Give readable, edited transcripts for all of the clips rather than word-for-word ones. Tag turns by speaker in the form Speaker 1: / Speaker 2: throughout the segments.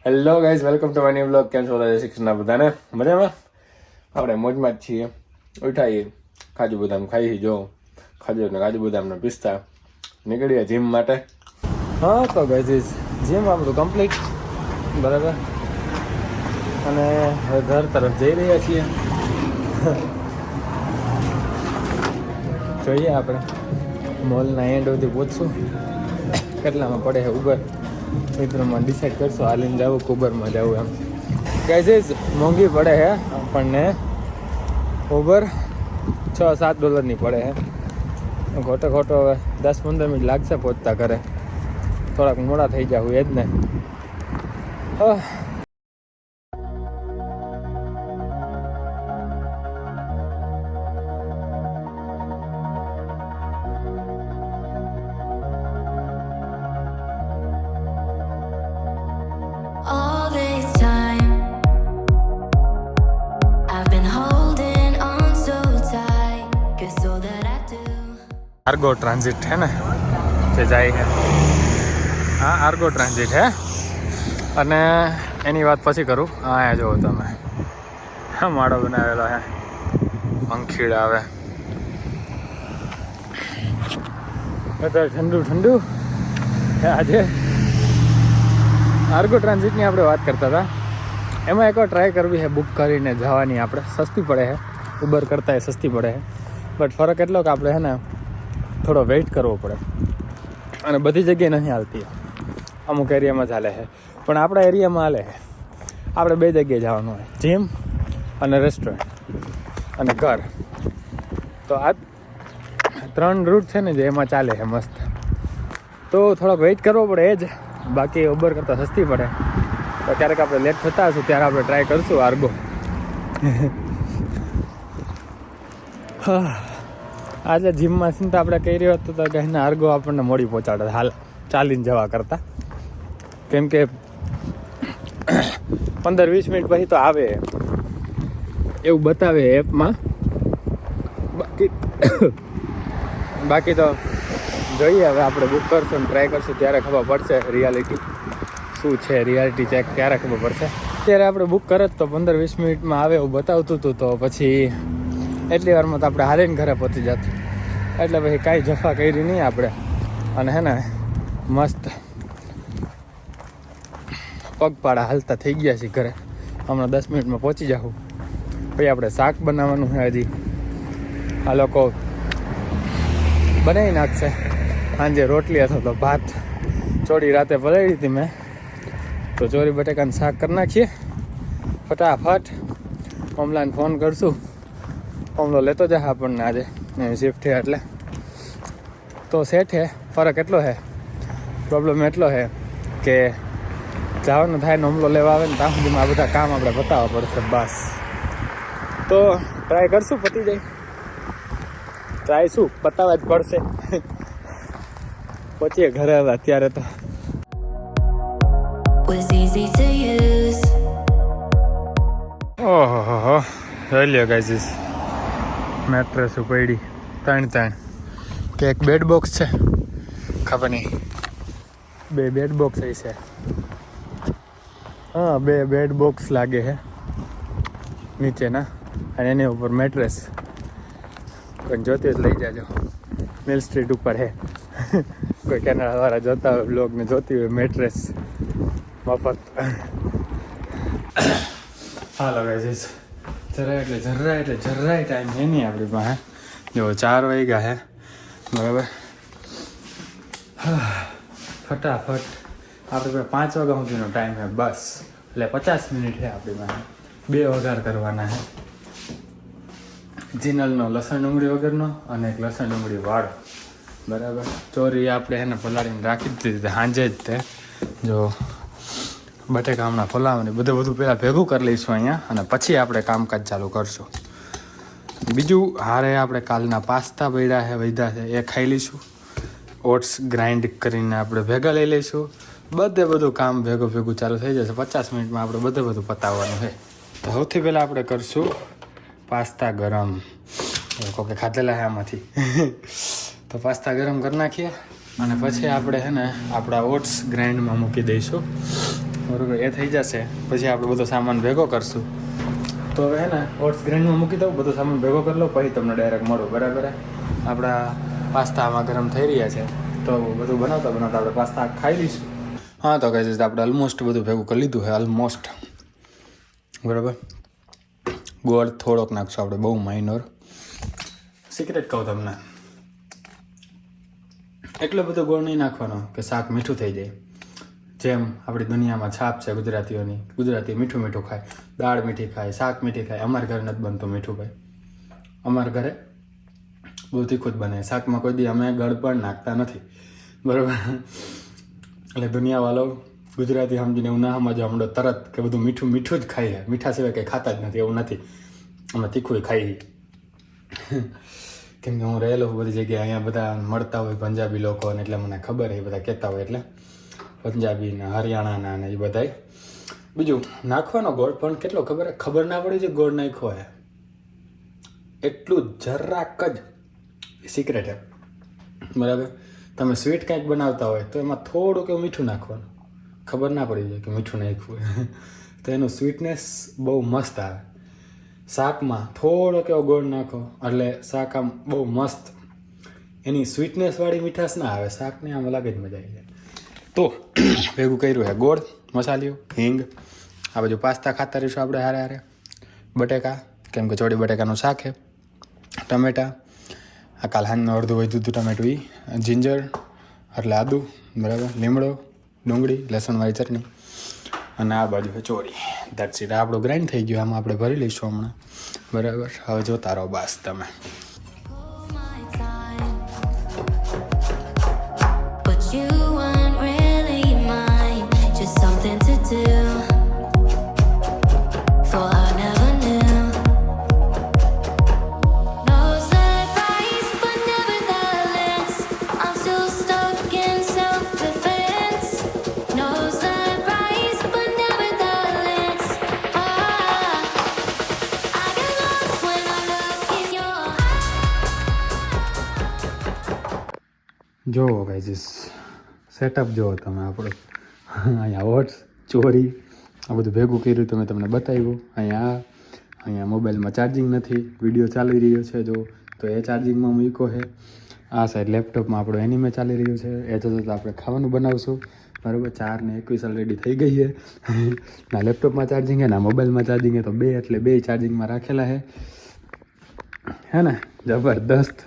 Speaker 1: Hello guys, welcome to my new blog. કેમ છો બધા? શિક્ષણના બધાને મજામાં? આપણે મોજમાં જ છીએ. ઉઠાઈએ, કાજુ બદામ ખાઈ જો ખાજો ને કાજુ બદામના પિસ્તા નીકળીએ જીમ માટે. હા તો ગાઈઝ, જીમ આપણું કમ્પ્લીટ બરાબર, અને હવે ઘર તરફ જઈ રહ્યા છીએ. જોઈએ આપણે મોલના એન્ડ સુધી પહોંચશું. કેટલામાં પડે છે ઉબર મિત્રોમાં ડિસાઈડ કરશો, હાલીને જવું કે ઉબરમાં જવું. એમ ગાઈઝ મોંઘી પડે છે આપણને ઉબર, $6-7 પડે છે. ખોટો હવે 10-15 મિનિટ લાગશે પહોંચતા ઘરે. થોડાક મોડા થઈ જાવ એ જ ને.
Speaker 2: All this time I've been holding on so tight, 'cause all that I do.
Speaker 1: Argo transit છે ને જે જાય છે, હા આર્ગો ટ્રાન્ઝિટ છે. અને એની વાત પછી કરું. અહીંયા જુઓ તમે, હા માળો બનાવેલો છે, પંખીડા આવે અત્યારે ઠંડુ ઠંડુ. આજે આર્ગો ટ્રાન્ઝિટની આપણે વાત કરતા હતા. એમાં એકવાર ટ્રાય કરવી છે બુક કરીને જવાની. આપણે સસ્તી પડે છે, ઉબર કરતાં સસ્તી પડે છે, બટ ફરક એટલો કે આપણે છે ને થોડો વેઇટ કરવો પડે. અને બધી જગ્યાએ નથી હાલતી, અમુક એરિયામાં ચાલે છે, પણ આપણા એરિયામાં હાલે છે. આપણે 2 જગ્યાએ જવાનું હોય, જીમ અને રેસ્ટોરન્ટ અને ઘર. તો આ 3 રૂટ છે ને જે એમાં ચાલે છે મસ્ત. તો થોડોક વેઇટ કરવો પડે એ જ, બાકી ઉબર કરતાં સસ્તી પડે. તો ક્યારેક આપણે લેટ થતા હશું ત્યારે આપણે ટ્રાય કરશું આર્ગો. આજે જીમમાં તો આપણે કહી રહ્યો હતો તો કહીને આર્ગો આપણને મોડી પહોંચાડે હાલ ચાલીને જવા કરતાં, કેમ કે 15-20 મિનિટ પછી તો આવે એવું બતાવે એપમાં. બાકી તો જોઈએ, હવે આપણે બુક કરશું ને ટ્રાય કરશું ત્યારે ખબર પડશે રિયાલિટી શું છે. રિયાલિટી ચેક ક્યારે ખબર પડશે. ત્યારે આપણે બુક કરત તો 15-20 મિનિટમાં આવે એવું બતાવતું હતું, તો પછી એટલી વારમાં તો આપણે હાલીને ઘરે પહોંચી જત. એટલે પછી કાંઈ જફા કરી નહીં આપણે. અને હે ને મસ્ત પગપાળા હાલતા થઈ ગયા છીએ ઘરે. હમણાં 10 મિનિટમાં પહોંચી જાઉં. પછી આપણે શાક બનાવવાનું છે હજી. આ લોકો બનાવી નાખશે. સાંજે રોટલી અથવા તો ભાત. ચોળી રાતે પલાળી હતી મેં, તો ચોરી બટેકાનું શાક કરી નાખીએ ફટાફટ. ઓમલાને ફોન કરશું, ઓમલો લેતો જાય આપણને આજે શિફ્ટ છે એટલે. તો સેટ છે. ફરક એટલો છે, પ્રોબ્લેમ એટલો છે કે જવાનું થાય ને ઓમલો લેવા આવે ને ત્યાં સુધીમાં આ બધા કામ આપણે બતાવવા પડશે બસ. તો ટ્રાય કરશું, પતી જાય. ટ્રાય શું, બતાવવા જ પડશે. પહોંચીએ ઘરે હવે અત્યારે તો.
Speaker 2: Was easy to use.
Speaker 1: ઓહો જોઈ લ્યો ગાઈઝ, મેટ્રેસ પડી 3 કે એક બેડ બોક્સ છે ખબર નહીં. 2 બેડ બોક્સ છે. હા 2 બેડ બોક્સ લાગે છે નીચેના, અને એની ઉપર મેટ્રેસ. કોઈ જોતી જ લઈ જાજો. મિલ સ્ટ્રીટ ઉપર છે. કોઈ કેનાડાવાળા જોતા હોય બ્લોગને જોતી હોય મેટ્રેસ મફત. હાલો ગાઈઝ, જરાય ટાઈમ છે નહીં આપણી પાસે. જો 4 વાગ્યા છે બરાબર. ફટાફટ આપણે 5 વાગ્યા સુધીનો ટાઈમ છે બસ. એટલે 50 મિનિટ છે આપણી પાસે. 2 વઘાર કરવાના છે, જીનલનો લસણ ડુંગળી વગરનો અને એક લસણ ડુંગળી વાળો બરાબર. ચોરી આપણે એને પલાળીને રાખી દીધી સાંજે જ. તે જો બટેકા હમણાં ફોલાવવાની બધું પહેલાં ભેગું કરી લઈશું અહીંયા, અને પછી આપણે કામકાજ ચાલુ કરશું. બીજું હારે આપણે કાલના પાસ્તા પડ્યા છે વધ્યા છે એ ખાઈ લઈશું. ઓટ્સ ગ્રાઇન્ડ કરીને આપણે ભેગા લઈ લઈશું. બધું કામ ભેગું ચાલુ થઈ જશે. 50 મિનિટમાં આપણે બધું પતાવવાનું છે. તો સૌથી પહેલાં આપણે કરશું પાસ્તા ગરમ. કોકે ખાધેલા છે આમાંથી. તો પાસ્તા ગરમ કરી નાખીએ, અને પછી આપણે છે ને આપણા ઓટ્સ ગ્રાઇન્ડમાં મૂકી દઈશું. બરોબર એ થઈ જશે પછી આપણે બધો સામાન ભેગો કરશું. તો હવે હે ને ઓટ્સ ગ્રાઇન્ડમાં મૂકી દઉં, બધો સામાન ભેગો કરી લો, પછી તમને ડાયરેક્ટ મળું. બરાબર. આપણા પાસ્તા આમાં ગરમ થઈ રહ્યા છે, તો બધું બનાવતા આપણે પાસ્તા ખાઈ લઈશું. હા તો કહે છે આપણે ઓલમોસ્ટ બધું ભેગું કરી લીધું છે, ઓલમોસ્ટ. બરાબર. ગોળ થોડોક નાખશું આપણે, બહુ માઇનોર. સિક્રેટ કહું તમને, એટલો બધો ગોળ નહીં નાખવાનો કે શાક મીઠું થઈ જાય. જેમ આપણી દુનિયામાં છાપ છે ગુજરાતીઓની, ગુજરાતી મીઠું મીઠું ખાય, દાળ મીઠી ખાય, શાક મીઠી ખાય. અમારા ઘરે નથી બનતું મીઠું ભાઈ, અમારા ઘરે બહુ તીખું જ બને. શાકમાં કોઈ દી અમે ગળ પણ નાખતા નથી. બરાબર. એટલે દુનિયાવાળો ગુજરાતી સમજીને એવું ના સમજો હમણાં તરત કે બધું મીઠું મીઠું જ ખાઈએ, મીઠા સિવાય કંઈ ખાતા જ નથી. એવું નથી, અમે તીખું ખાઈએ. કેમ કે હું રહેલો બધી જગ્યાએ, અહીંયા બધા મળતા હોય પંજાબી લોકો, ને એટલે મને ખબર એ બધા કહેતા હોય, એટલે પંજાબીના હરિયાણાના ને એ બધાય. બીજું નાખવાનો ગોળ પણ કેટલો ખબર ના પડી છે ગોળ નાખ્યો હે એટલું જરાક જ સિક્રેટ છે. બરાબર. તમે સ્વીટ કંઈક બનાવતા હોય તો એમાં થોડુંક એવું મીઠું નાખવાનું, ખબર ના પડી જાય કે મીઠું નાખ્યું હોય તો એનું સ્વીટનેસ બહુ મસ્ત આવે. શાકમાં થોડોક એવો ગોળ નાખો એટલે શાક આમ બહુ મસ્ત, એની સ્વીટનેસવાળી મીઠાશ ના આવે, શાકને આમ અલગ જ મજા આવી જાય. તો ભેગું કર્યું છે ગોળ, મસાલિયું, હિંગ. આ બાજુ પાસ્તા ખાતા રહીશું આપણે હારે હારે. બટેકા, કેમ કે ચોળી બટેકાનું શાક છે. ટમેટા, આ કાલ હાંજનું અડધું વધ્યું હતું ટમેટું, એ જિંજર એટલે આદું. બરાબર. લીમડો, ડુંગળી, લસણવાળી ચટણી, અને આ બાજુ છે ચોળી. That's it. આપણું ગ્રાઇન્ડ થઈ ગયું, આમાં આપણે ભરી લઈશું હમણાં. બરાબર. હવે જોતા રહો બાસ તમે.
Speaker 2: my time. But you weren't really mine, just something to do. For I never knew. No surprise, but nevertheless, I'm still stuck in self-defense. No surprise, but nevertheless, I get lost when I look in your eyes.
Speaker 1: જોવો guys, setup જોવો તમે આપણું. અહીંયા oats, ચોરી, આ બધું ભેગું કર્યું તો મેં તમને બતાવ્યું. અહીંયા મોબાઈલમાં ચાર્જિંગ નથી, વિડીયો ચાલી રહ્યો છે જો, તો એ ચાર્જિંગમાં મૂક્યો છે. આ સાઈડ લેપટોપમાં આપણું એનિમે ચાલી રહ્યું છે, એ તો આપણે ખાવાનું બનાવશું. બરાબર. 4:21 ઓલરેડી થઈ ગઈ છે. ના લેપટોપમાં ચાર્જિંગ છે, ના મોબાઈલમાં ચાર્જિંગ છે, તો બે એટલે બે ચાર્જિંગમાં રાખેલા છે. હે ને, જબરદસ્ત.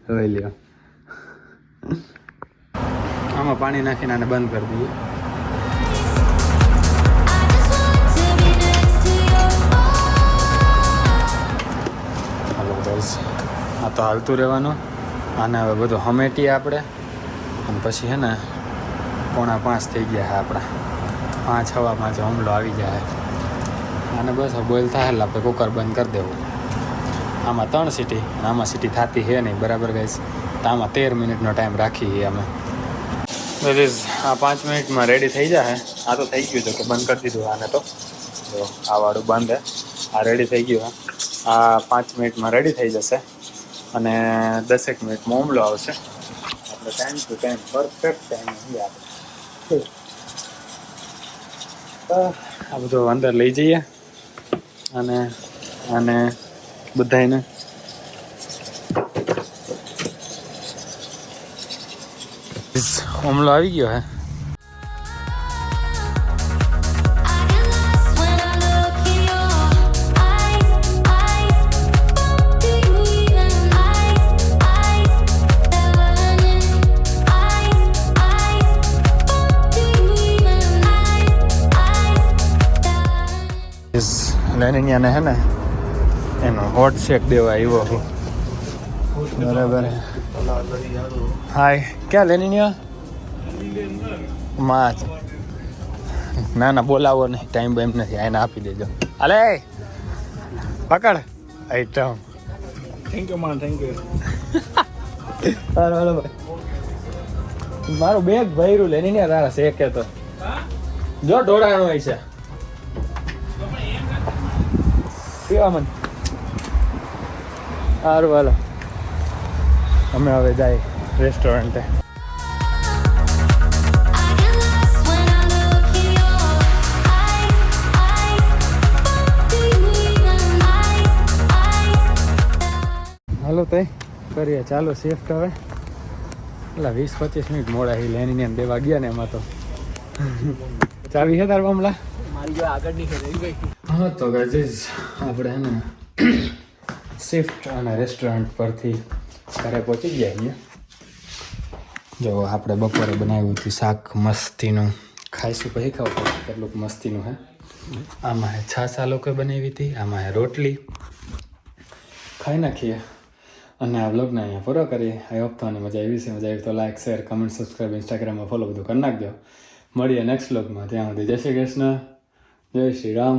Speaker 1: હવે લ્યો, આમાં પાણી નાખીને આને બંધ કરી દઈએ. હાલો ગાઈસ, આ તો હાલતું રહેવાનું. આને હવે બધું હમેટીએ આપણે, અને પછી હે ને 4:45 થઈ ગયા છે આપણા. 5 હવામાં જ હુમલો આવી જાય. આને બસ બોઇલ થાય એટલે આપણે કુકર બંધ કરી દેવું. આમાં 3 સીટી, અને આમાં સીટી થતી છે નહીં. બરાબર ગાઈસ. તો આમાં 13 મિનિટનો ટાઈમ રાખીએ અમે. આ 5 મિનિટમાં રેડી થઈ જાય. આ તો થઈ ગયું છે કે બંધ કરી દીધું આને. તો જો આ વાળું બંધ હે, આ રેડી થઈ ગયું. આ 5 મિનિટમાં રેડી થઈ જશે, અને 10 મિનિટમાં હુમલો આવશે. આપણે time to time perfect time નહીં આપણે. આ બધું અંદર લઈ જઈએ, અને બધાને હુમલો આવી ગયો હે. લેનિનિયાને હે ને એનો હોટ શેક દેવા આવ્યો હું. બરાબર. હાય, ક્યાં લેનિનિયા? માં ના ના બોલાવો નહીં, ટાઈમ એમ નથી. આને આપી દેજો. અલે પકડ આઈટમ.
Speaker 3: થેન્ક યુ માન, થેન્ક યુ.
Speaker 1: હાલો હાલો ભાઈ, મારું બેગ ભર્યું લેનિનિયા તારા શેકે તો જો ઢોળાણું હોય છે. પીવા મને સારું. હાલો અમે હવે જાય રેસ્ટોરન્ટે.
Speaker 2: I get lost when I look
Speaker 1: તોય કરીએ ચાલો શિફ્ટ હવે એટલે 20-25 મિનિટ મોડા હી લેની ને દેવા ગયા ને એમાં તો ચાવી છે તાર મામલા
Speaker 3: મારી જો આગળની છે રહી ગઈ.
Speaker 1: હા તો ગાઈઝ આપણે હે ને શિફ્ટ અને રેસ્ટોરન્ટ પરથી ઘરે પહોંચી ગયા અહીંયા જો આપણે બપોરે બનાવ્યું હતું શાક મસ્તીનું ખાઈશું પછી ખાવ પડશે કેટલુંક મસ્તીનું હે આમાં હે છાશ આ લોકોએ બનાવી હતી આમાં હે રોટલી ખાઈ નાખીએ અને આ વ્લોગને અહીંયા પૂરો કરીએ આઈ હોપ તમને મજા આવી છે મજા આવી તો લાઈક શેર કમેન્ટ સબસ્ક્રાઈબ ઇન્સ્ટાગ્રામમાં ફોલો બધું કરી નાખજો મળીએ નેક્સ્ટ વ્લોગમાં ત્યાં સુધી જય શ્રી કૃષ્ણ જય શ્રી રામ